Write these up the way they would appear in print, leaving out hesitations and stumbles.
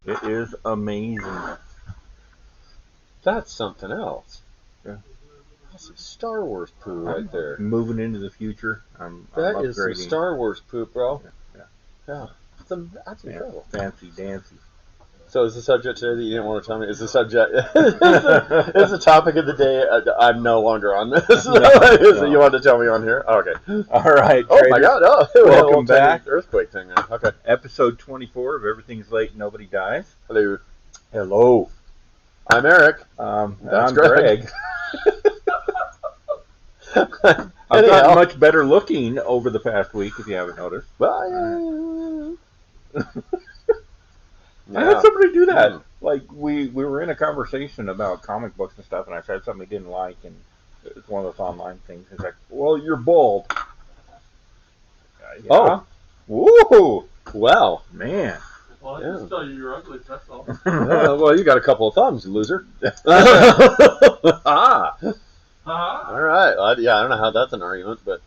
It is amazing. That's something else. Yeah. That's some Star Wars poo right there. Moving into the future. I'm That is some upgrading. Star Wars poop, bro. Yeah. That's incredible. Fancy dancy. So is the subject today that you didn't want to tell me? Is the subject? is the topic of the day? I'm no longer on this. No. You wanted to tell me on here? Okay. All right. Oh my God! Oh, welcome back. Earthquake thing. There. Okay. Episode 24 of Everything's Late, Nobody Dies. Hello. Hello. I'm Eric. I'm Greg. I've gotten much better looking over the past week, if you haven't noticed. Well, I had somebody do that. Like, we were in a conversation about comic books and stuff, and I said something he didn't like, and it was one of those online things. He's like, well, you're bald. Yeah. Oh. Woo! Well. Man. Well, I just tell you you're ugly, that's all. Well, you got a couple of thumbs, you loser. Ah. All right. I don't know how that's an argument, but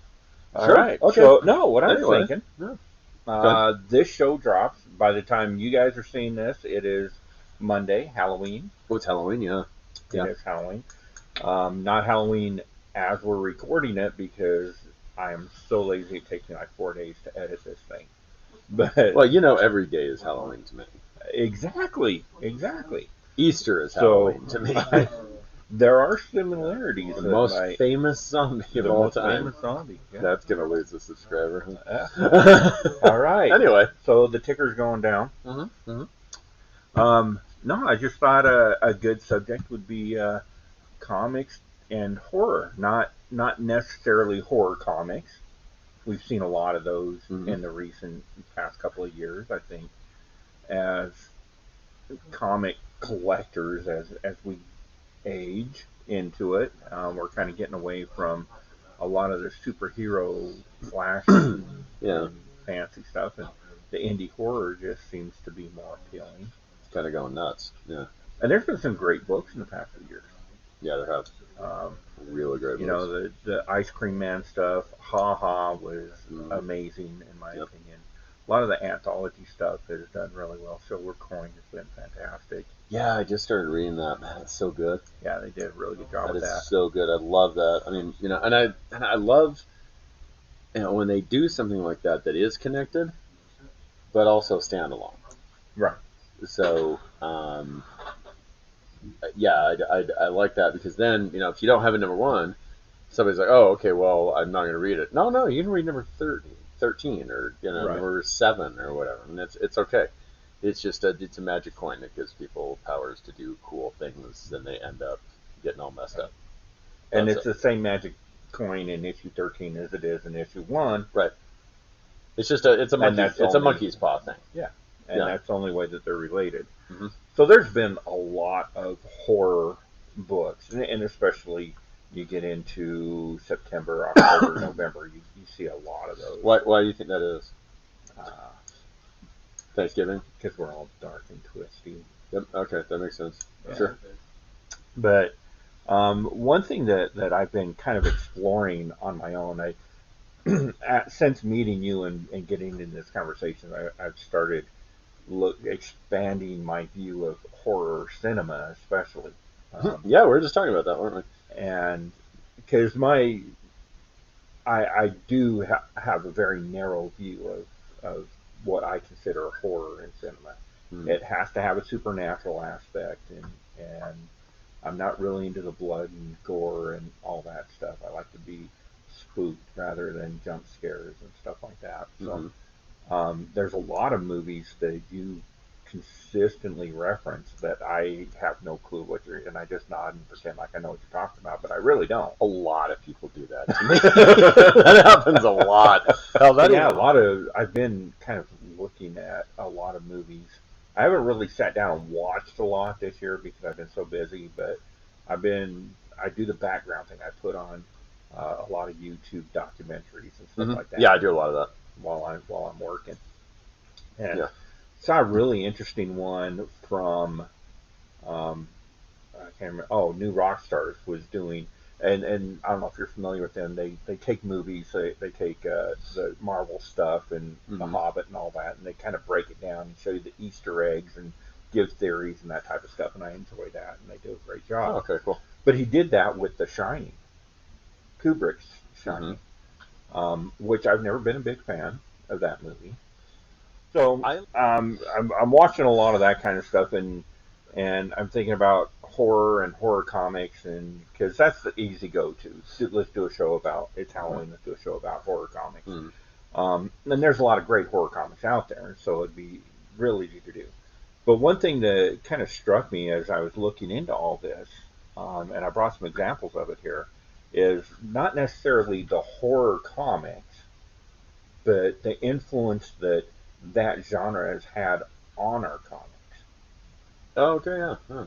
all sure. right. Okay. So, no, what I'm thinking, Yeah. this show drops. By the time you guys are seeing this, it is Monday, Halloween. Oh, it's Halloween, yeah. It is Halloween. Not Halloween as we're recording it because I am so lazy it takes me like 4 days to edit this thing. But well, every day is Halloween to me. Exactly. Easter is Halloween to me. There are similarities. The most famous zombie of all time. Famous zombie. Yeah. That's gonna lose a subscriber. All right. Anyway, so the ticker's going down. No, I just thought a good subject would be comics and horror. Not necessarily horror comics. We've seen a lot of those in the recent past couple of years. I think as comic collectors, as we age into it, we're kind of getting away from a lot of the superhero flash and fancy stuff, and the indie horror just seems to be more appealing. It's kind of going nuts. Yeah. And there's been some great books in the past few years. Yeah, there have. Really great books. You know, the Ice Cream Man stuff, Ha Ha was amazing in my opinion. A lot of the anthology stuff has done really well. Silver Coin has been fantastic. Yeah, I just started reading that. Man, it's so good. Yeah, they did a really good job with that. That is so good. I love that. I mean, and I love, when they do something like that is connected, but also standalone. Right. So, I like that because then, if you don't have a number one, somebody's like, oh, okay, well, I'm not going to read it. No, you can read number 13 or, number 7 or whatever. And it's okay. It's just it's a magic coin that gives people powers to do cool things, and they end up getting all messed up. And it's the same magic coin in issue 13 as it is in issue 1. Right. It's just a monkey's paw thing. Yeah. And that's the only way that they're related. Mm-hmm. So there's been a lot of horror books, and especially you get into September, October, November, you see a lot of those. Why do you think that is? Thanksgiving? Because we're all dark and twisty. Yep. Okay, that makes sense. Yeah. Sure. But one thing that I've been kind of exploring on my own, since meeting you and getting in this conversation, I've started expanding my view of horror cinema, especially. Yeah, we were just talking about that, weren't we? And because I do have a very narrow view of what I consider horror in cinema. It has to have a supernatural aspect, and I'm not really into the blood and gore and all that stuff. I like to be spooked rather than jump scares and stuff like that. So there's a lot of movies that you consistently reference that I have no clue what you're, and I just nod and pretend like I know what you're talking about, but I really don't. A lot of people do that to me. That happens a lot. I've been kind of looking at a lot of movies. I haven't really sat down and watched a lot this year because I've been so busy, but I do the background thing. I put on a lot of YouTube documentaries and stuff like that. Yeah, I do a lot of that while I'm working. And saw a really interesting one from I can't remember. Oh, New Rockstars was doing, and I don't know if you're familiar with them. They take movies, they take the Marvel stuff and The Hobbit and all that, and they kind of break it down and show you the Easter eggs and give theories and that type of stuff, and I enjoy that, and they do a great job. Oh, okay, cool. But he did that with The Shining, Kubrick's Shining, which I've never been a big fan of that movie. So I'm watching a lot of that kind of stuff, and I'm thinking about horror and horror comics, and because that's the easy go-to. Let's do a show about it's Halloween. Let's do a show about horror comics. And there's a lot of great horror comics out there, so it'd be really easy to do. But one thing that kind of struck me as I was looking into all this, and I brought some examples of it here, is not necessarily the horror comics, but the influence that genre has had on our comics. Oh, okay, yeah. Huh.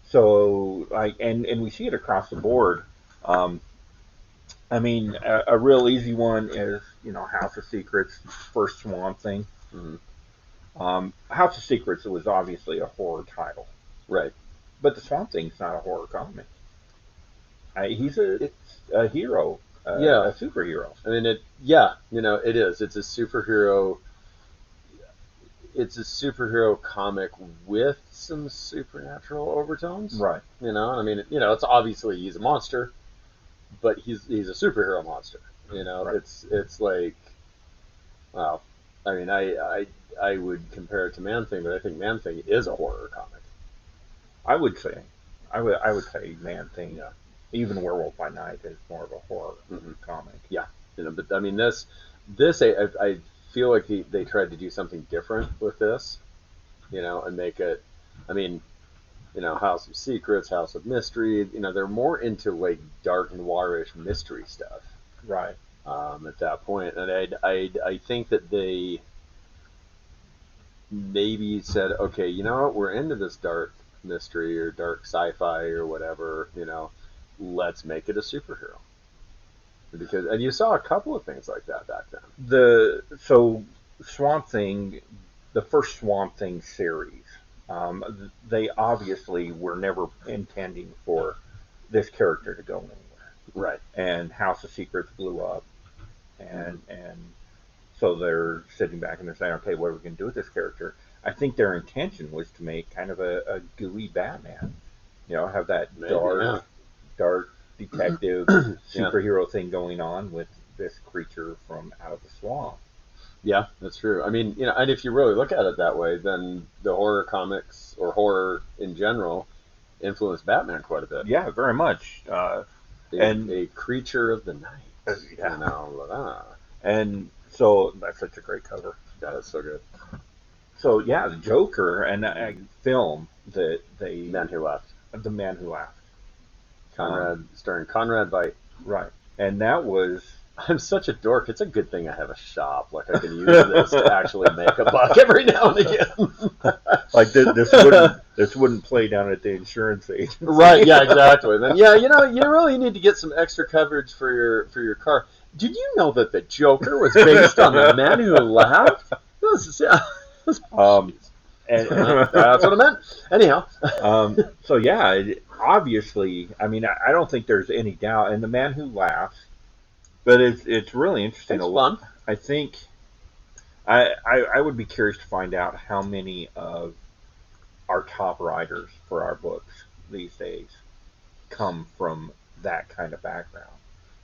So, and we see it across the board. I mean, a real easy one is, House of Secrets, first Swamp Thing. House of Secrets was obviously a horror title. Right. But the Swamp Thing's not a horror comic. He's a hero. A superhero. I mean, it is. It's a superhero. It's a superhero comic with some supernatural overtones. Right. I mean, it's obviously he's a monster, but he's a superhero monster. Right. It's like, well, I mean, I would compare it to Man-Thing, but I think Man-Thing is a horror comic. I would say Man-Thing. Yeah. Even Werewolf by Night is more of a horror comic. Yeah, but I mean this I feel like they tried to do something different with this, and make it. I mean, House of Secrets, House of Mystery. They're more into like dark noirish mystery stuff. Right. At that point, and I think that they maybe said, okay, you know what, we're into this dark mystery or dark sci-fi or whatever, let's make it a superhero. And you saw a couple of things like that back then. So Swamp Thing, the first Swamp Thing series, they obviously were never intending for this character to go anywhere. Right. And House of Secrets blew up, and so they're sitting back and they're saying, okay, what are we going to do with this character? I think their intention was to make kind of a gooey Batman. Have that dark detective superhero thing going on with this creature from out of the swamp. Yeah, that's true. I mean, and if you really look at it that way, then the horror comics or horror in general influenced Batman quite a bit. Yeah, very much. A creature of the night. And so that's such a great cover. Yeah, that's so good. So yeah, the Joker and a film that they Man Who Laughed. The Man Who Laughed. Starring Conrad Veidt. Right. And that was... I'm such a dork. It's a good thing I have a shop. Like, I can use this to actually make a buck every now and again. Like, this wouldn't play down at the insurance agency. Right, yeah, exactly. Then, you really need to get some extra coverage for your car. Did you know that the Joker was based on The Man Who Laughed? And that's what I meant. Anyhow. So yeah, obviously, I mean, I don't think there's any doubt. And The Man Who Laughs, but it's really interesting. It's fun. I think I would be curious to find out how many of our top writers for our books these days come from that kind of background.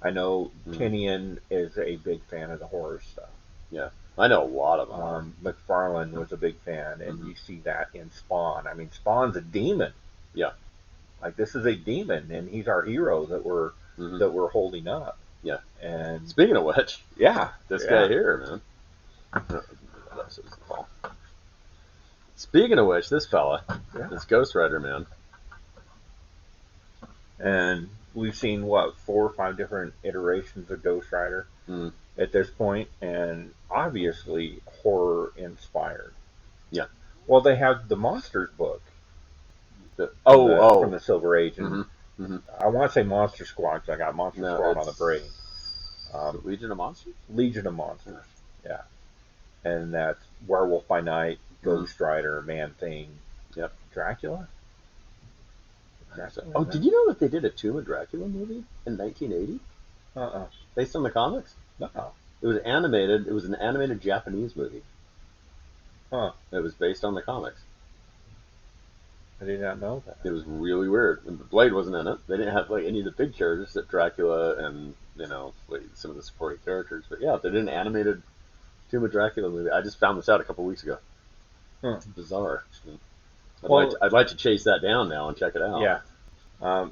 I know Tinian is a big fan of the horror stuff. Yeah. I know a lot of them. McFarlane was a big fan, and you see that in Spawn. I mean, Spawn's a demon. Yeah. Like, this is a demon, and he's our hero that we're holding up. Yeah. And speaking of which, this guy here, man. Speaking of which, this fella, this Ghost Rider man. And we've seen, 4 or 5 different iterations of Ghost Rider at this point, and obviously horror inspired. Yeah. Well, they have the Monsters book. From the Silver Age. And I want to say Monster Squad because I got Monster Squad on the brain. Legion of Monsters? Legion of Monsters, yeah. And that's Werewolf by Night, Ghost Rider, Man-Thing, Dracula? Oh, did you know that they did a Tomb of Dracula movie in 1980? Based on the comics? No. It was animated. It was an animated Japanese movie. Huh. It was based on the comics. I did not know that. It was really weird. And Blade wasn't in it. They didn't have like any of the big characters, except Dracula and like some of the supporting characters. But yeah, they did an animated Tomb of Dracula movie. I just found this out a couple weeks ago. Huh. It's bizarre. I'd like to chase that down now and check it out. Yeah,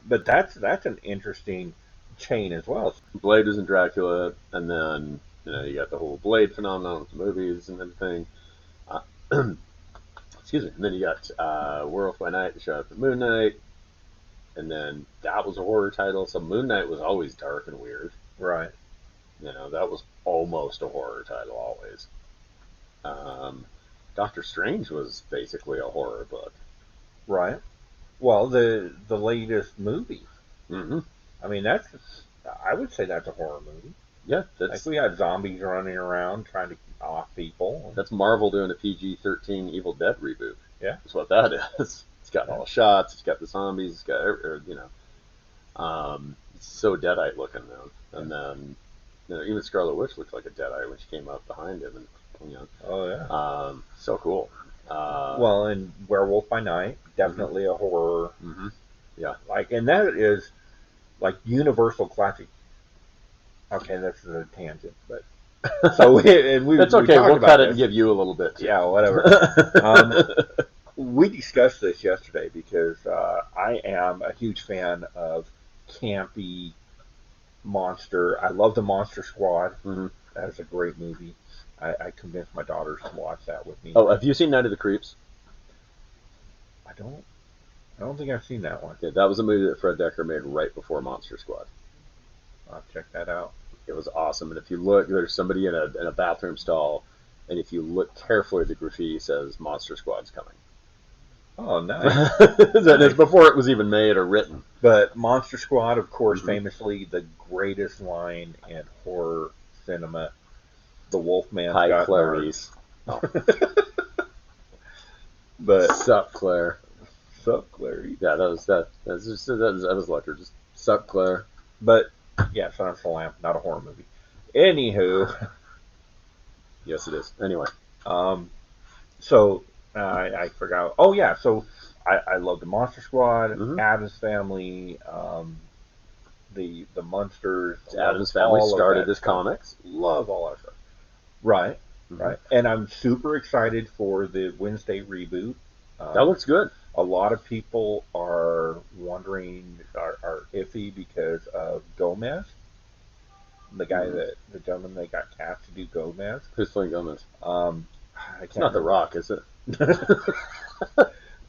but that's an interesting chain as well. Blade was in Dracula, and then you got the whole Blade phenomenon with the movies and everything. Excuse me. And then you got Werewolf by Night, The Shadow of the Moon Knight, and then that was a horror title. So Moon Knight was always dark and weird. Right. That was almost a horror title always. Doctor Strange was basically a horror book. Right. Well, the latest movie. Mm-hmm. I mean, I would say that's a horror movie. Yeah, like we had zombies running around trying to off people. That's Marvel doing a PG-13 Evil Dead reboot. Yeah, that's what that is. It's got all the shots. It's got the zombies. It's got it's so Deadite looking now. And then even Scarlet Witch looked like a Deadite when she came up behind him, and Oh yeah. So cool. Well, and Werewolf by Night, definitely mm-hmm. a horror. Mm-hmm. Yeah. And that is like universal classic. Okay, this is a tangent, but so it's okay. We'll cut it and give you a little bit. Too. Yeah, whatever. We discussed this yesterday because I am a huge fan of campy monster. I love the Monster Squad. Mm-hmm. That is a great movie. I convinced my daughters to watch that with me. Oh, have you seen Night of the Creeps? I don't think I've seen that one. Yeah, that was a movie that Fred Decker made right before Monster Squad. I'll check that out. It was awesome, and if you look, there's somebody in a bathroom stall, and if you look carefully, the graffiti says "Monster Squad's coming." Oh, nice! That is before it was even made or written. But Monster Squad, of course, mm-hmm. famously the greatest line in horror cinema. The Wolfman. Hi, Clarice. Oh. But sup, Claire. Sup, Clarice. Yeah, that was Lecter. Just sup, Claire. But yeah, Silence of the Lamb, not a horror movie. Anywho. Yes, it is. Anyway. So I forgot. Oh yeah, so I love the Monster Squad, mm-hmm. Addams Family, the Munsters. Addams Family started as comics. Love all that stuff. Right, mm-hmm. Right. And I'm super excited for the Wednesday reboot. That looks good. A lot of people are wondering, are iffy because of Gomez, the guy the gentleman they got cast to do Gomez. Who's playing Gomez? It's not The Rock, is it?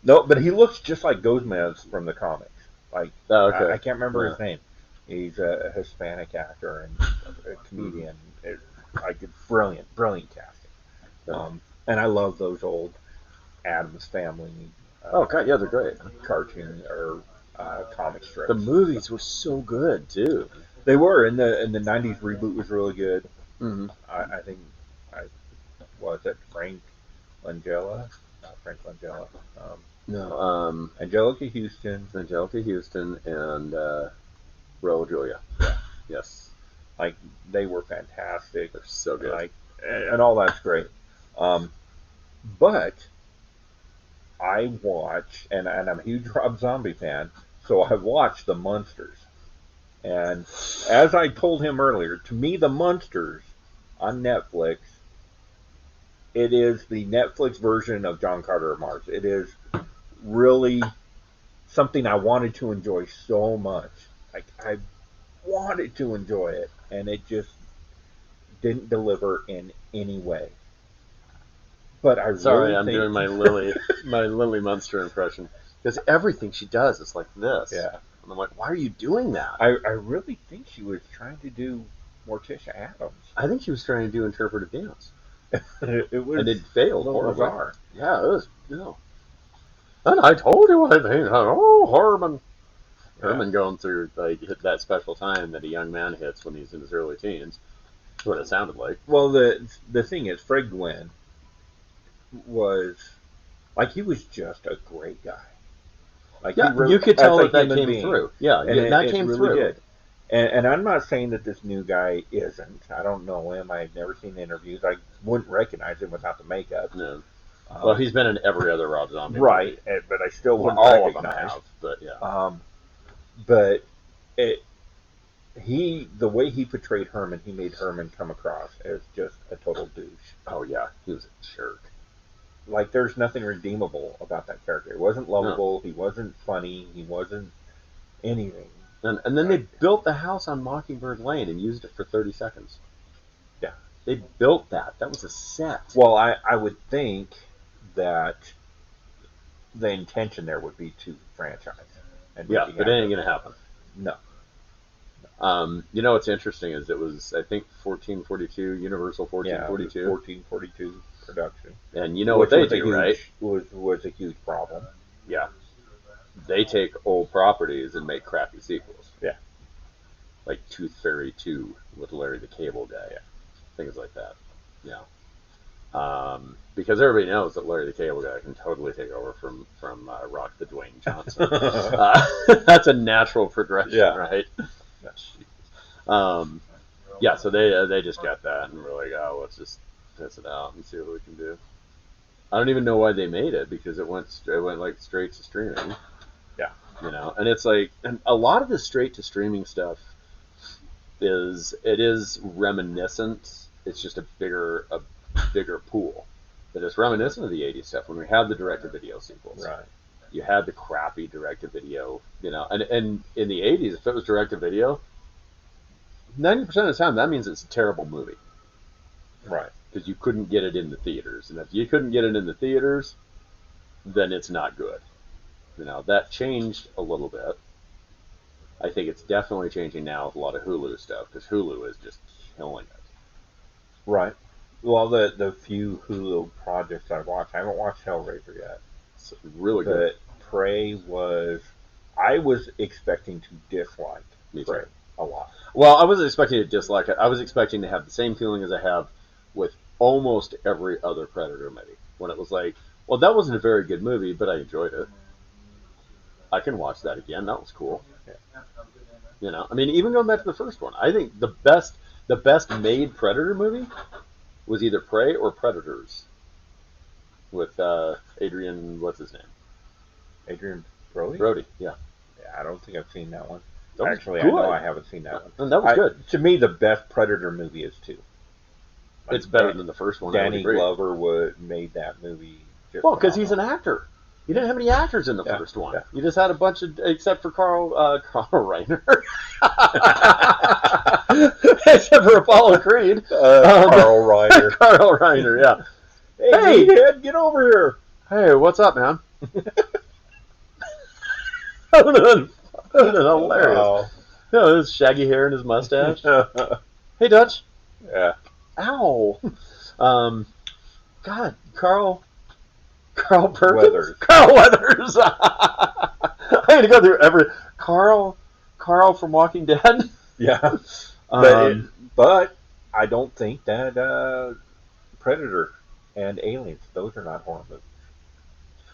No, but he looks just like Gomez from the comics. Like, okay. I can't remember his name. He's a Hispanic actor and a comedian. It's brilliant casting. And I love those old Addams Family. God, yeah, they're great. Cartoon or comic strips. The movies were so good too. They were, and the '90s reboot was really good. Mm-hmm. I think was it Frank Langella? Not Frank Langella. No. Angelica Houston. Angelica Houston and Raul Julia. Yeah. Yes. Like they were fantastic. They're so good. And all that's great. But I watch, and I'm a huge Rob Zombie fan, so I watched The Munsters. And as I told him earlier, to me, The Munsters on Netflix, it is the Netflix version of John Carter of Mars. It is really something I wanted to enjoy so much. I wanted to enjoy it, and it just didn't deliver in any way. But I'm doing my Lily Munster impression because everything she does is like this. Yeah, and I'm like, why are you doing that? I really think she was trying to do Morticia Addams. I think she was trying to do interpretive dance. It was, and it failed. Bizarre. Yeah, it was. And I told you I think. Oh, Herman. Yeah. Herman going through that special time that a young man hits when he's in his early teens. That's what it sounded like. Well, the thing is, Fred Gwynne was he was just a great guy. You could tell that came through. Yeah, and that came really through. Did. And I'm not saying that this new guy isn't. I don't know him. I've never seen the interviews. I wouldn't recognize him without the makeup. No. Well, he's been in every other Rob Zombie right, movie. but I still wouldn't all recognize. of them have, but yeah. But the way he portrayed Herman, he made Herman come across as just a total douche. Oh yeah, he was a jerk. Like there's nothing redeemable about that character. He wasn't lovable. No. He wasn't funny. He wasn't anything. And then they built the house on Mockingbird Lane and used it for 30 seconds. Yeah. They built that. That was a set. Well, I would think that the intention there would be to franchise. And yeah, but it ain't going to happen. No. You know what's interesting is it was, I think, 1442, Universal 1442. Yeah, 1442 production. And you know what they do, right? Was a huge problem. Yeah. They take old properties and make crappy sequels. Yeah. Like Tooth Fairy 2 with Larry the Cable Guy. Yeah. Things like that. Yeah. Because everybody knows that Larry the Cable Guy can totally take over from Rock the Dwayne Johnson. That's a natural progression, right? Yeah, so they just got that and were like, oh, let's just test it out and see what we can do. I don't even know why they made it because it went like straight to streaming. Yeah, you know, and it's like, and a lot of the straight to streaming stuff is reminiscent. It's just a bigger pool, but it's reminiscent of the '80s stuff when we had the direct-to-video sequels. Right. You had the crappy direct-to-video, you know, and in the '80s, if it was direct-to-video, 90% of the time that means it's a terrible movie. Right. Because you couldn't get it in the theaters, and if you couldn't get it in the theaters, then it's not good. You know, that changed a little bit. I think it's definitely changing now with a lot of Hulu stuff because Hulu is just killing it. Right. Well, the few Hulu projects I've watched, I haven't watched Hellraiser yet. It's really good. But Prey I was expecting to dislike Prey a lot. Well, I wasn't expecting to dislike it. I was expecting to have the same feeling as I have with almost every other Predator movie. When it was like, well, that wasn't a very good movie, but I enjoyed it. I can watch that again. That was cool. Yeah. You know, I mean, even going back to the first one, I think the best made Predator movie was either Prey or Predators with Adrian, what's his name? Adrian Brody? Brody, yeah. Yeah, I don't think I've seen that one. Actually, I know I haven't seen that one. And that was good. To me, the best Predator movie is 2. Like, it's better than the first one. Danny Glover made that movie. Well, because he's an actor. You didn't have any actors in the first one. Yeah. You just had a bunch of, except for Carl Reiner. Except for Apollo Creed. Carl Reiner. Carl Reiner, yeah. Hey, Ed, get over here. Hey, what's up, man? That would have been hilarious. Wow. You know, his shaggy hair and his mustache. Hey, Dutch. Yeah. Ow. God, Carl Perkins? Weathers. Carl Weathers. I had to go through Carl from Walking Dead. Yeah. But I don't think that Predator and Aliens, those are not horror movies.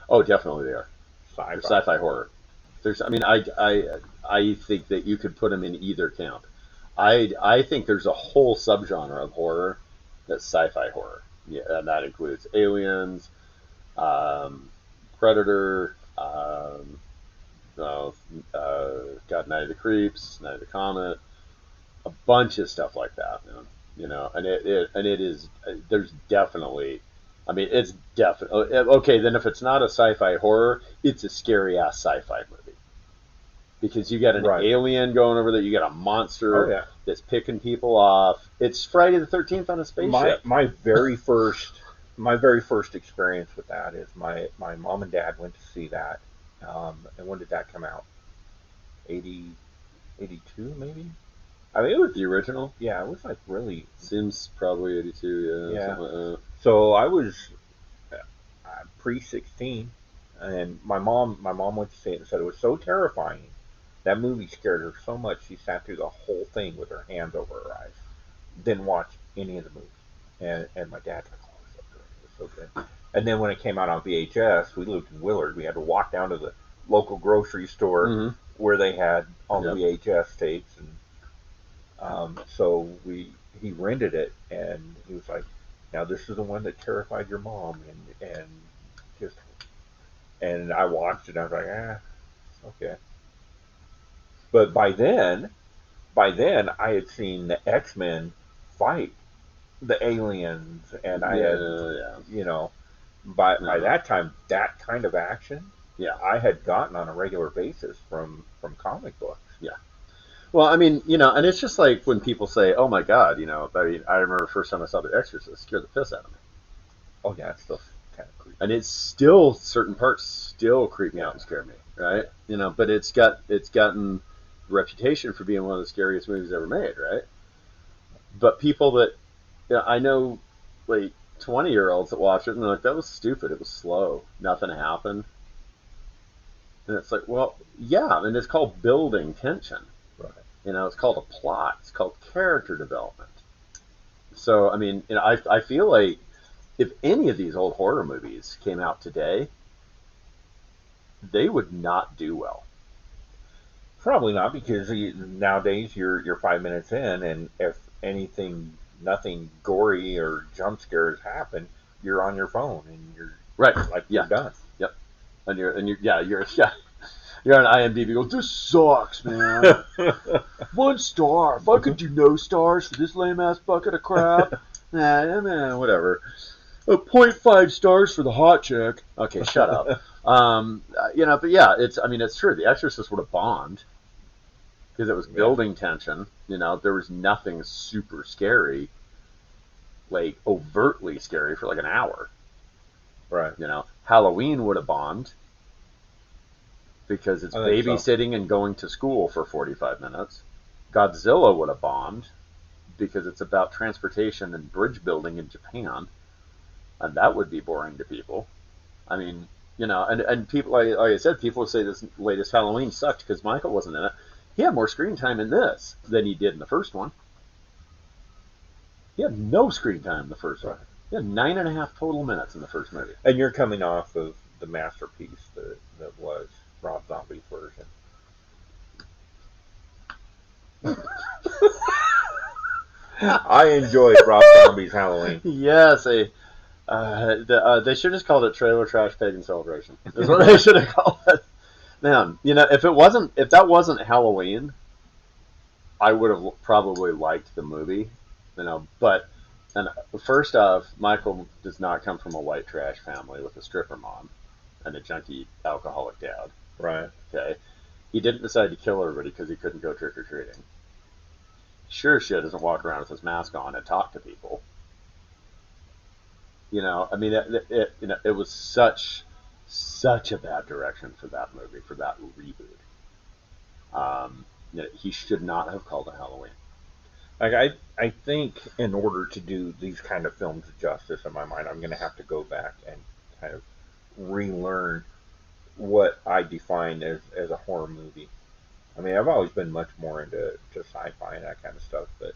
Oh, definitely they are. Sci-fi. They're sci-fi horror. I think that you could put them in either camp. I think there's a whole subgenre of horror that's sci-fi horror. Yeah, and that includes Aliens, Predator, Night of the Creeps, Night of the Comet, a bunch of stuff like that, man. You know, and it is. There's definitely. I mean, it's definitely okay. Then if it's not a sci-fi horror, it's a scary ass sci-fi movie because you got an alien going over there, you got a monster that's picking people off. It's Friday the 13th on a spaceship. My very first experience with that is my mom and dad went to see that. And when did that come out? 82 maybe? I mean, it was the original. Yeah, it was like really. Seems probably 82. Yeah. Something like that. So I was pre-16, and my mom went to see it and said it was so terrifying. That movie scared her so much she sat through the whole thing with her hands over her eyes. Didn't watch any of the movies. And my dad's like, oh, it was so good. And then when it came out on VHS, we lived in Willard. We had to walk down to the local grocery store where they had all the VHS tapes, and so he rented it, and he was like, "Now this is the one that terrified your mom," and and I watched it. And I was like, okay. But by then, I had seen the X-Men fight the aliens, and I had, you know, by that time, that kind of action, I had gotten on a regular basis from comic books. Yeah. Well, I mean, and it's just like when people say, "Oh my God," I mean, I remember the first time I saw The Exorcist, it scared the piss out of me. Oh yeah, it's still kind of creepy. And it's still, certain parts still creep me out and scare me, right? But it's gotten a reputation for being one of the scariest movies ever made, right? But people that, I know, like 20-year-olds that watch it and they're like, "That was stupid. It was slow. Nothing happened." And it's like, well, yeah, and it's called building tension. Right. It's called a plot. It's called character development. So, I mean, I feel like if any of these old horror movies came out today, they would not do well. Probably not, because nowadays you're 5 minutes in, and if nothing gory or jump scares happen, you're on your phone and you're you're done. Yep. And you're on IMDb. Go, this sucks, man. 1 star. If I could do no stars for this lame ass bucket of crap, man, whatever. 0.5 stars for the hot chick. Okay, shut up. But yeah, it's true. The Exorcist would have bombed because it was building tension. There was nothing super scary, like overtly scary for like an hour. Right. Halloween would have bombed because it's babysitting and going to school for 45 minutes. Godzilla would have bombed because it's about transportation and bridge building in Japan. And that would be boring to people. I mean, and people, like I said, people say this latest Halloween sucked because Michael wasn't in it. He had more screen time in this than he did in the first one. He had no screen time in the first one. He had 9.5 total minutes in the first movie. And you're coming off of the masterpiece that was Rob Zombie's version. I enjoyed Rob Zombie's Halloween. Yes, they should have just called it Trailer Trash Pagan Celebration. Is what they should have called it. Man, if that wasn't Halloween, I would have probably liked the movie. But first off, Michael does not come from a white trash family with a stripper mom and a junkie alcoholic dad. Right. Okay. He didn't decide to kill everybody because he couldn't go trick or treating. Sure shit doesn't walk around with his mask on and talk to people. I mean, it was such a bad direction for that movie, for that reboot. He should not have called it Halloween. Like I think in order to do these kind of films justice in my mind, I'm going to have to go back and kind of relearn what I define as a horror movie. I mean, I've always been much more into sci-fi and that kind of stuff, but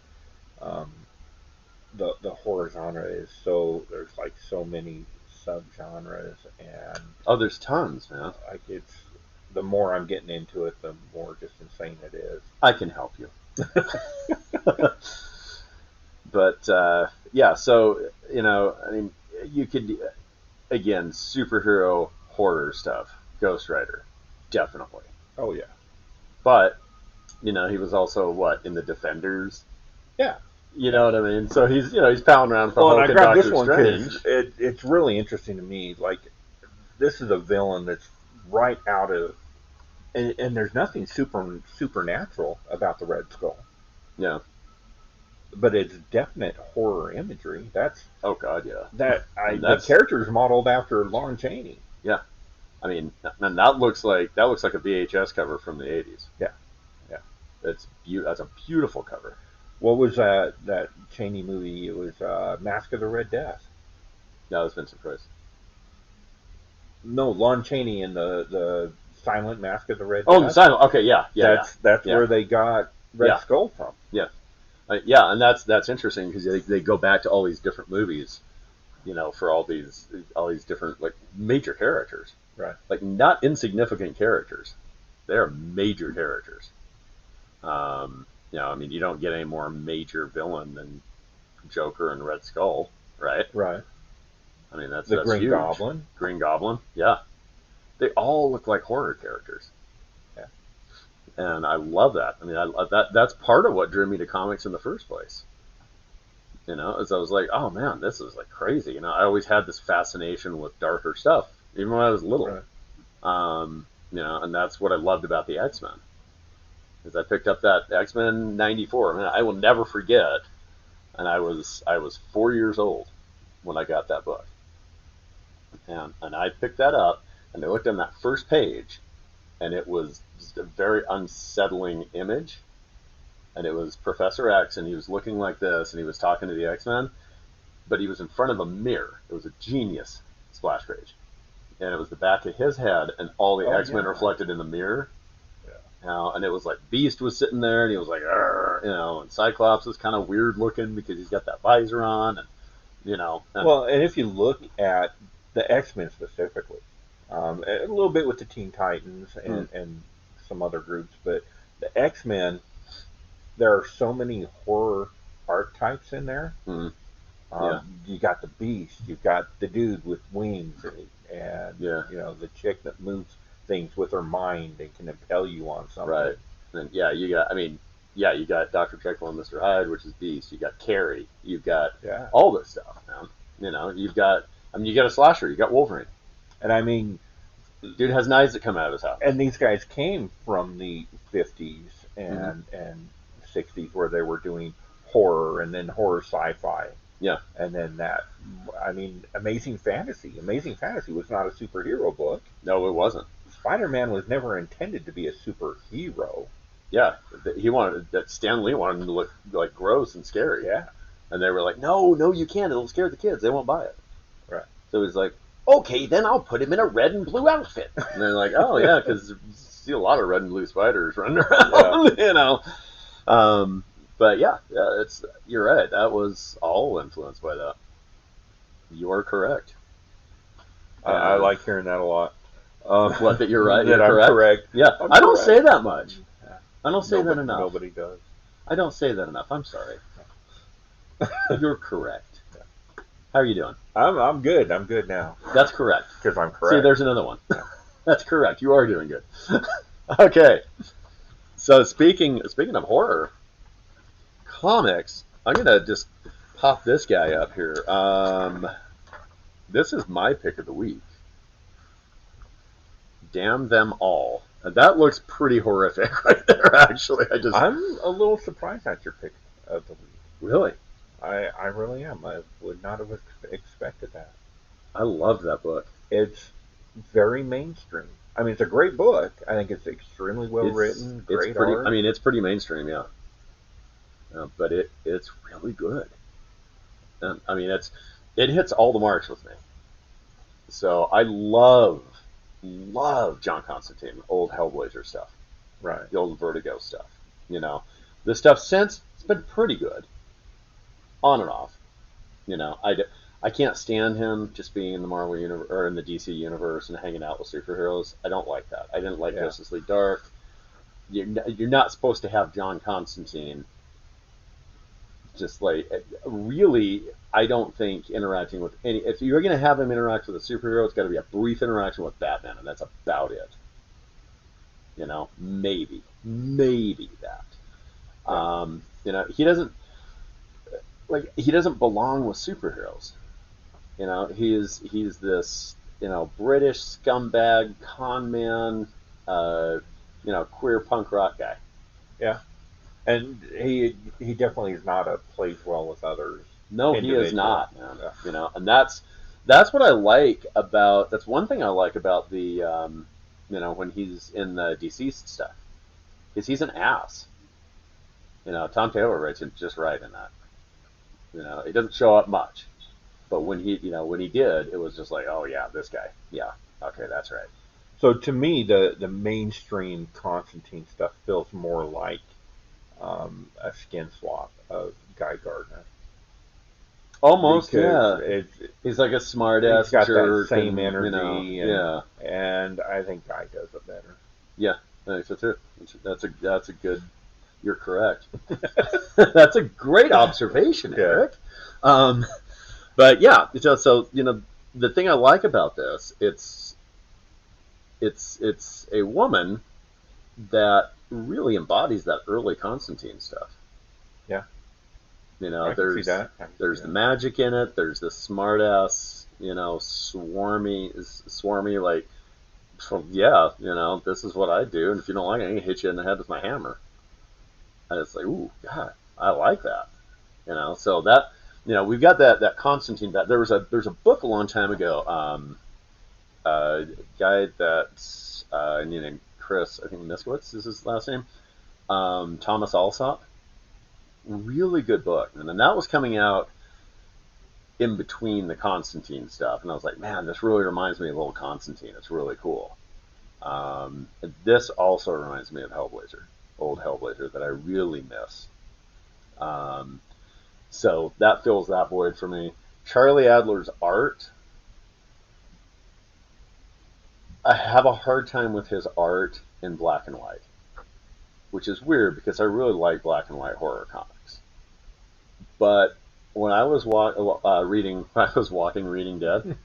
the horror genre is there's like so many subgenres, and there's tons, man. Like the more I'm getting into it, the more just insane it is. I can help you. But yeah, so I mean, you could again superhero horror stuff. Ghost Rider, definitely. Oh yeah. But he was also in the Defenders. Yeah. You know what I mean? So he's pounding around for Hulk and Doctor Strange. It's really interesting to me. Like, this is a villain that's right out of, and there's nothing supernatural about the Red Skull. Yeah. But it's definite horror imagery. That's God, yeah. The character's modeled after Lon Chaney. Yeah. I mean, and that looks like a VHS cover from the 80s. Yeah. Yeah. That's a beautiful cover. What was that Chaney movie? It was Mask of the Red Death. That was Vincent Price. No, Lon Chaney in the silent Mask of the Red Death. Oh, the silent. Okay, yeah. That's where they got Red Skull from. Yeah. Yeah, and that's interesting because they go back to all these different movies, for all these different like major characters. Right. Like not insignificant characters. They're major characters. I mean, you don't get any more major villain than Joker and Red Skull, right? Right. I mean, that's Green huge. Goblin. Green Goblin, yeah. they all look like horror characters. Yeah. And I love that. I mean, that's part of what drew me to comics in the first place. As I was like, oh man, this is like crazy. I always had this fascination with darker stuff, even when I was little. Right. And that's what I loved about the X-Men. Is I picked up that X-Men '94. I mean, I will never forget. And I was 4 years old when I got that book. And I picked that up, and I looked on that first page, and it was just a very unsettling image. And it was Professor X, and he was looking like this, and he was talking to the X-Men, but he was in front of a mirror. It was a genius splash page. And it was the back of his head, and all the X-Men reflected in the mirror. Yeah. And it was like Beast was sitting there, and he was like, and Cyclops was kind of weird looking because he's got that visor on, and and if you look at the X-Men specifically, a little bit with the Teen Titans and some other groups, but the X-Men, there are so many horror archetypes in there. You got the Beast, you've got the dude with wings, and the chick that moves things with her mind and can impel you on something. Right. And you got Dr. Jekyll and Mr. Hyde, which is Beast. You got Carrie. You've got all this stuff, man. You got a slasher. You got Wolverine. And I mean, dude has knives that come out of his house. And these guys came from the 50s and 60s where they were doing horror and then horror sci-fi. Yeah. And then Amazing Fantasy. Amazing Fantasy was not a superhero book. No, it wasn't. Spider-Man was never intended to be a superhero. Yeah. Stan Lee wanted him to look like gross and scary. Yeah. And they were like, no, you can't. It'll scare the kids. They won't buy it. Right. So he's like, okay, then I'll put him in a red and blue outfit. And they're like, oh, yeah, because you see a lot of red and blue spiders running around, But yeah, you're right. That was all influenced by that. You are correct. I like hearing that a lot. What, that you're right? That you're I'm correct. Yeah, I don't say that much. I don't say that enough. Nobody does. I don't say that enough. I'm sorry. You're correct. How are you doing? I'm good. I'm good now. That's correct. Because I'm correct. See, there's another one. That's correct. You are doing good. Okay. So speaking of horror comics, I'm gonna just pop this guy up here. This is my pick of the week. Damn Them All. That looks pretty horrific right there, actually. I'm a little surprised at your pick of the week. Really? I really am. I would not have expected that. I love that book. It's very mainstream. I mean, it's a great book. I think it's extremely well written, great art. I mean, it's pretty mainstream, yeah. But it's really good. And, I mean, it hits all the marks with me. So I love John Constantine, old Hellblazer stuff. Right. The old Vertigo stuff. The stuff since, it's been pretty good. On and off. I can't stand him just being in the Marvel universe or in the DC universe and hanging out with superheroes. I don't like that. I didn't like Justice League Dark. You're not supposed to have John Constantine just like really. I don't think interacting with any. If you're going to have him interact with a superhero, it's got to be a brief interaction with Batman, and that's about it. Maybe that. He doesn't. He doesn't belong with superheroes. He's this, British scumbag, con man, queer punk rock guy. Yeah. And he definitely is not plays well with others. No, he is not, man. Yeah. And that's what I like about, that's one thing I like about the, when he's in the DC stuff, is he's an ass. Tom Taylor writes him just right in that. He doesn't show up much, but when he did, it was just like, oh yeah, this guy, yeah, okay, that's right. So to me, the mainstream Constantine stuff feels more like a skin swap of Guy Gardner. Almost, because yeah. He's like a smart ass. He's got jerk that same and, energy, and I think Guy does it better. Yeah, I think so too. That's a good. You're correct. That's a great observation, Eric. But yeah, so the thing I like about this, it's a woman that really embodies that early Constantine stuff. Yeah. I can see that. There's the magic in it. There's the smart ass, swarmy like, yeah, this is what I do, and if you don't like it, I can hit you in the head with my hammer. And it's like, ooh, God, I like that. So that, we've got that Constantine. There's a book a long time ago. A guy that's named Chris, I think Miskowitz is his last name. Thomas Alsop. Really good book, and then that was coming out in between the Constantine stuff, and I was like, man, this really reminds me of old Constantine. It's really cool. This also reminds me of old Hellblazer that I really miss. So that fills that void for me. Charlie Adler's art, I have a hard time with his art in black and white, which is weird because I really like black and white horror comics. But when I was reading Dead,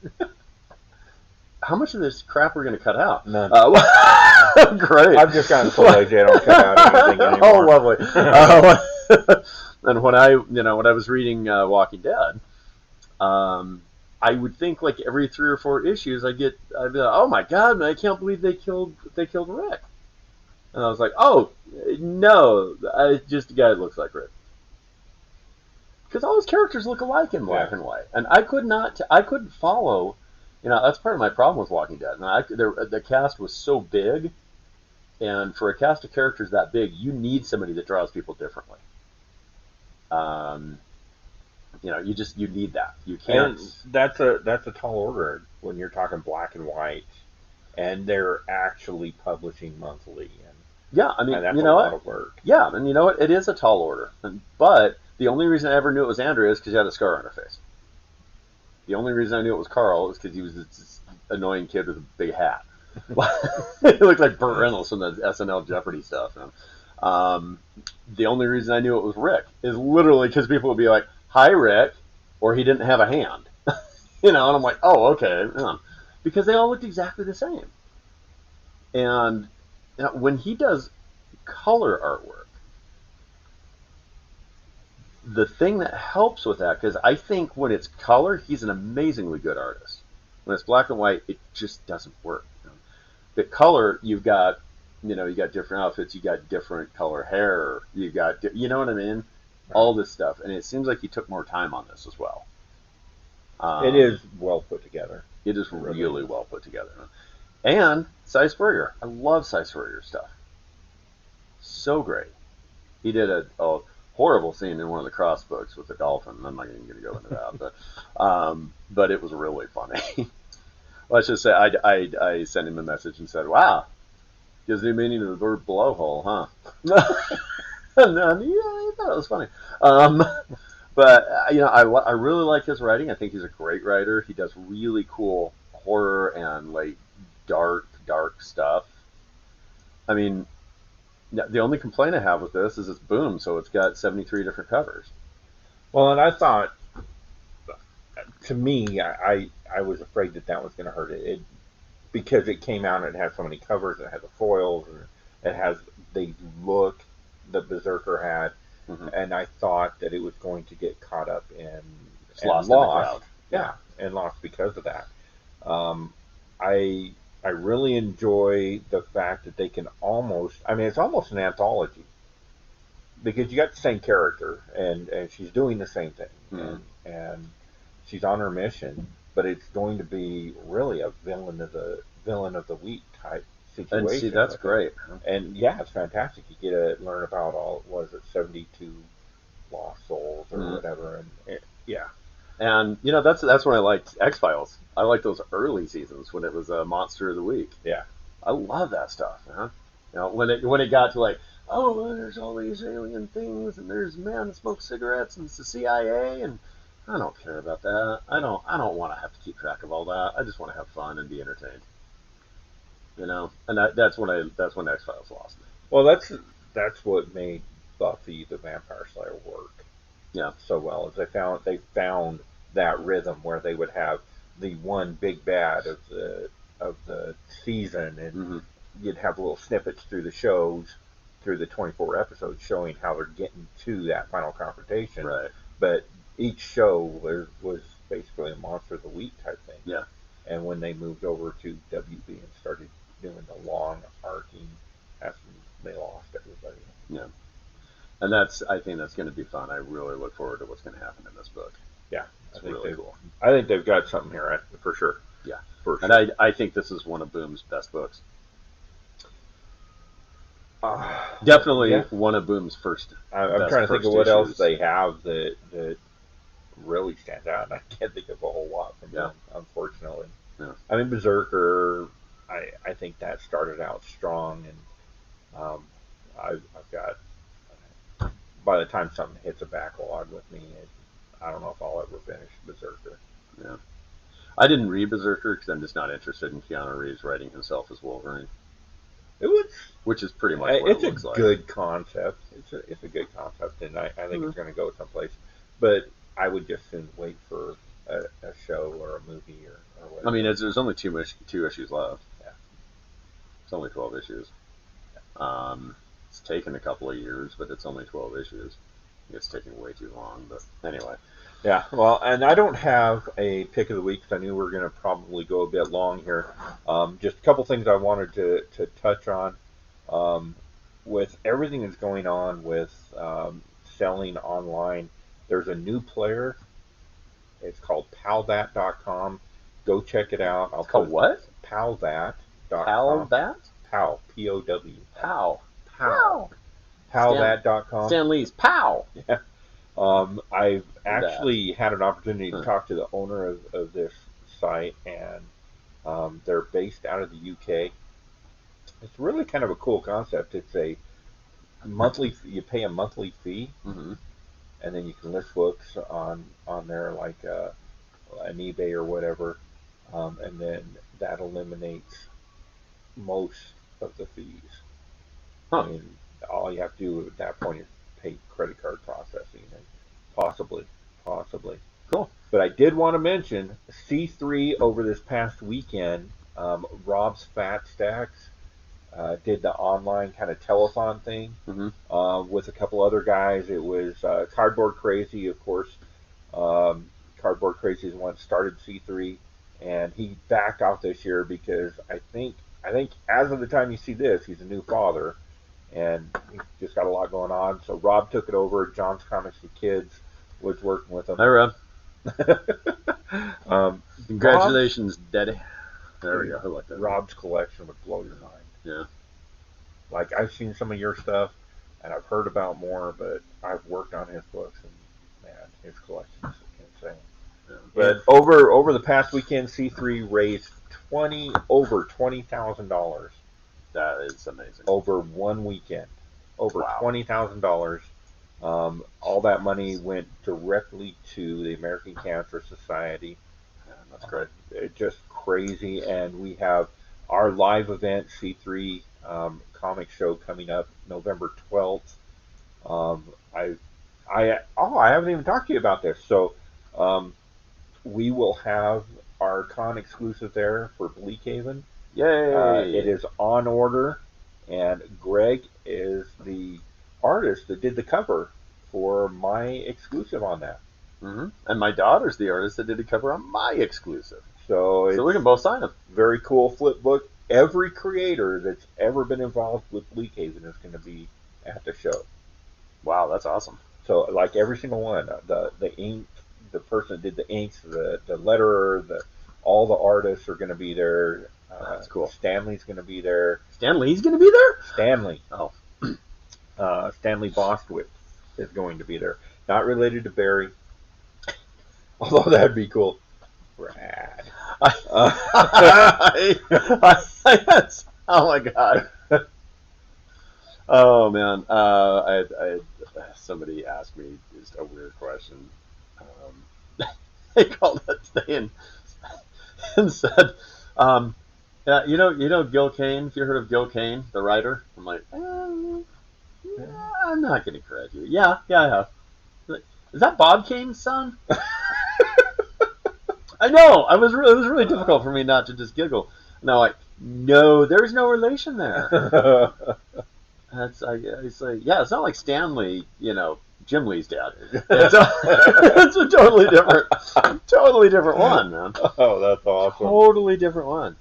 how much of this crap we're going to cut out? None. Great. I've just gotten so lazy I don't cut out anything anymore. Oh, lovely. And when I was reading Walking Dead, I would think like every 3 or 4 issues I'd be like, oh my God, man, I can't believe they killed Rick. And I was like, oh no, just a guy that looks like Rick. Because all his characters look alike in black and white, and I couldn't follow. That's part of my problem with Walking Dead. The cast was so big, and for a cast of characters that big, you need somebody that draws people differently. You need that. You can't. And that's a tall order when you're talking black and white, and they're actually publishing monthly. Yeah, I mean, that's a lot of work. Yeah, and you know what? It is a tall order, but the only reason I ever knew it was Andrea is because he had a scar on her face. The only reason I knew it was Carl is because he was this annoying kid with a big hat. He looked like Burt Reynolds from the SNL Jeopardy stuff. The only reason I knew it was Rick is literally because people would be like, "Hi, Rick," or he didn't have a hand. And I'm like, "Oh, okay," because they all looked exactly the same. And when he does color artwork, the thing that helps with that, because I think when it's color, he's an amazingly good artist. When it's black and white, it just doesn't work. The color, you got different outfits, you got different color hair, you got, you know what I mean? Right. All this stuff, and it seems like he took more time on this as well. It is well put together. It is really well put together. And Cy Spurrier, I love Cy Spurrier stuff. So great. He did a horrible scene in one of the Cross books with the dolphin. I'm not even going to go into that, but it was really funny. Let's just say I sent him a message and said, "Wow, gives new meaning to the word blowhole, huh?" And yeah, I thought it was funny. But I really like his writing. I think he's a great writer. He does really cool horror and like dark stuff. I mean, the only complaint I have with this is it's Boom, so it's got 73 different covers. Well, and I thought, to me, I was afraid that was going to hurt it because it came out and it has so many covers. It has the foils, and it has the look the Berserker had, and I thought that it was going to get caught up and lost. In the crowd. Yeah, and lost because of that. I really enjoy the fact that they can it's almost an anthology because you got the same character and she's doing the same thing and she's on her mission, but it's going to be really a villain of the week type situation. And see, that's great. And yeah, it's fantastic. You get to learn about 72 lost souls or whatever, and yeah. And that's when I liked X-Files. I liked those early seasons when it was a Monster of the Week. Yeah, I love that stuff. When it got to like, oh, there's all these alien things, and there's a man that smokes cigarettes, and it's the CIA, and I don't care about that. I don't want to have to keep track of all that. I just want to have fun and be entertained. And that's when X-Files lost me. Well, that's what made Buffy the Vampire Slayer work. Yeah, so well as they found that rhythm where they would have the one big bad of the season, and you'd have little snippets through the shows, through the 24 episodes, showing how they're getting to that final confrontation. Right. But each show was basically a Monster of the Week type thing. Yeah. And when they moved over to WB and started doing the long arcing, after they lost everybody. Yeah. And I think that's going to be fun. I really look forward to what's going to happen in this book. Yeah. It's really cool. I think they've got something here, for sure. Yeah. For sure. And I think this is one of Boom's best books. Definitely one of Boom's first. I'm trying to think of what else they have that really stands out, and I can't think of a whole lot from them, unfortunately. Yeah. I mean, Berserker, I think that started out strong, and I've got, by the time something hits a backlog with me, I don't know if I'll ever finish Berserker. Yeah. I didn't read Berserker because I'm just not interested in Keanu Reeves writing himself as Wolverine. Which is pretty much what it looks like. It's a good concept. It's a good concept, and I think it's going to go someplace. But I would just soon wait for a show or a movie or whatever. I mean, there's only two issues left. Yeah. It's only 12 issues. Yeah. It's taken a couple of years, but it's only 12 issues. It's taking way too long, but anyway. Yeah, well, and I don't have a pick of the week because I knew we were going to probably go a bit long here. Just a couple things I wanted to touch on. With everything that's going on with selling online, there's a new player. It's called palthat.com. Go check it out. It's called what? Palthat.com. Palthat? Pow. P-O-W. Pow. Pow. Palthat.com. Stan Lee's Pow. Yeah. I've actually had an opportunity to talk to the owner of this site, and they're based out of the UK. It's really kind of a cool concept. It's a monthly. You pay a monthly fee, and then you can list books on there like an eBay or whatever, and then that eliminates most of the fees. I mean, all you have to do at that point is pay credit card processing and possibly. Cool. But I did want to mention C3 over this past weekend. Rob's Fat Stacks did the online kind of telethon thing with a couple other guys. It was Cardboard Crazy, of course. Cardboard Crazy is the one that started C3, and he backed off this year because I think as of the time you see this, he's a new father, and he's just got a lot going on. So Rob took it over. John's Comics for Kids was working with him. Hi, Rob. Congratulations, Daddy. There we go. I like that. Rob's collection would blow your mind. Yeah. Like, I've seen some of your stuff, and I've heard about more, but I've worked on his books, and man, his collection's insane. Yeah. But over the past weekend, C3 raised over $20,000. That is amazing. Over one weekend, over $20,000. All that money went directly to the American Cancer Society. Yeah, that's great. It's just crazy, and we have our live event, C3 comic show, coming up November 12th. I haven't even talked to you about this. So we will have our con exclusive there for Bleakhaven. Yay! It is on order, and Greg is the artist that did the cover for my exclusive on that. And my daughter's the artist that did the cover on my exclusive. So we can both sign them. Very cool flip book. Every creator that's ever been involved with Bleakhaven is going to be at the show. Wow, that's awesome. So, like, every single one, the ink, the person that did the inks, the letterer, all the artists are going to be there. That's cool. Stanley's going to be there. Stanley's going to be there? Stanley. Oh. Stanley Bostwick is going to be there. Not related to Barry. Although that'd be cool. Rad. Oh my god. Oh man. Somebody asked me just a weird question. They called up today and said, you know Gil Kane, if you heard of Gil Kane, the writer? I'm like, I'm not going to correct you. Yeah, I have. Is that Bob Kane's son? I know. It was really difficult for me not to just giggle. And I'm like, no, there's no relation there. It's like, yeah, it's not like Stanley, Jim Lee's dad. It's a totally different one, man. Oh, that's awesome. Totally different one.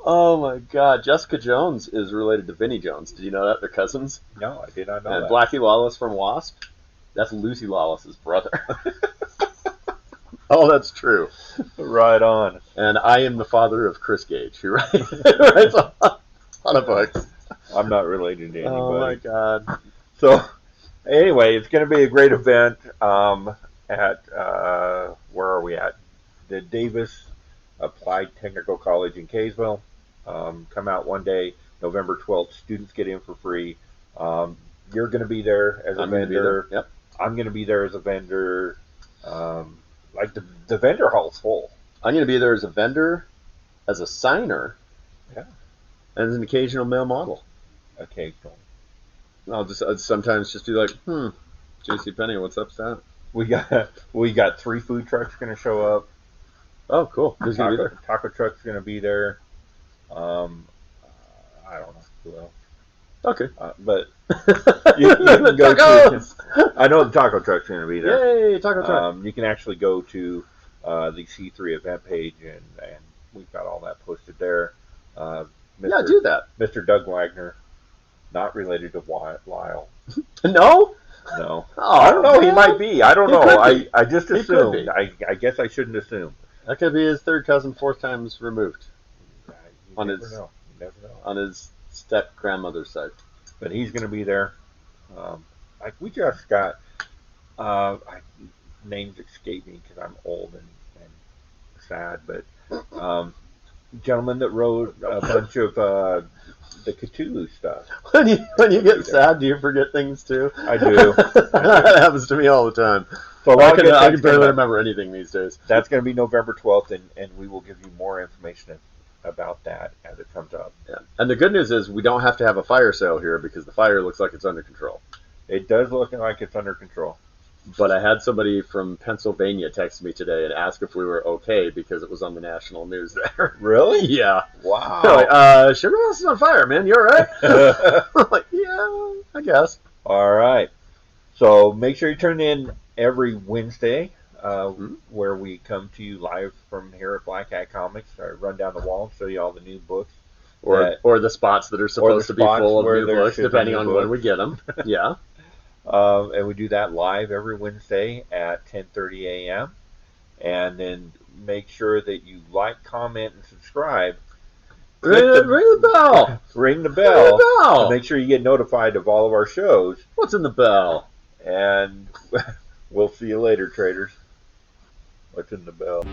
Oh my God, Jessica Jones is related to Vinnie Jones. Did you know that? They're cousins. No, I did not know and that. Blackie Lawless from Wasp, that's Lucy Lawless's brother. Oh, that's true. Right on. And I am the father of Chris Gage, who writes a lot of books. I'm not related to anybody. Oh my God. So, anyway, it's going to be a great event at, where are we at? The Davis Applied Technical College in Kaysville. Come out one day, November 12th. Students get in for free. You're going to be there as a vendor. Yep. I'm going to be there as a vendor. Like the vendor hall's full. I'm going to be there as a vendor, as a signer, yeah, and as an occasional male model. Occasional. I'll sometimes just be like, JCPenney, what's up, Stan? We got 3 food trucks going to show up. Oh, cool. Who's going to be there? Taco truck's going to be there. I don't know who else. Okay. But you can go to. I know the taco truck's going to be there. Yay, taco truck! You can actually go to the C3 event page, and we've got all that posted there. Yeah, do that. Mr. Doug Wagner, not related to Lyle. No. No. Oh, I don't know. He might be. I don't know. I just assumed. I guess I shouldn't assume. That could be his third cousin, 4th times removed. You never know. On his step grandmother's side. But he's going to be there. We just got names escape me because I'm old and sad. But gentleman that wrote a bunch of the Cthulhu stuff. When you get sad, do you forget things too? I do. That happens to me all the time. So I can barely remember anything these days. That's going to be November 12th, and we will give you more information about that as it comes up. Yeah. And the good news is we don't have to have a fire sale here because the fire looks like it's under control. It does look like it's under control. But I had somebody from Pennsylvania text me today and ask if we were okay because it was on the national news there. Really? Yeah. Wow. They're like, Sugar House is on fire, man. You all right? I'm like, yeah, I guess. All right. So make sure you tune in every Wednesday where we come to you live from here at Black Hat Comics. I run down the wall and show you all the new books. Or the spots that are supposed to be full of new books, depending on when we get them. Yeah. And we do that live every Wednesday at 10:30 a.m. And then make sure that you like, comment, and subscribe. Ring the bell. Ring the bell. And make sure you get notified of all of our shows. What's in the bell? And we'll see you later, traders. What's in the bell?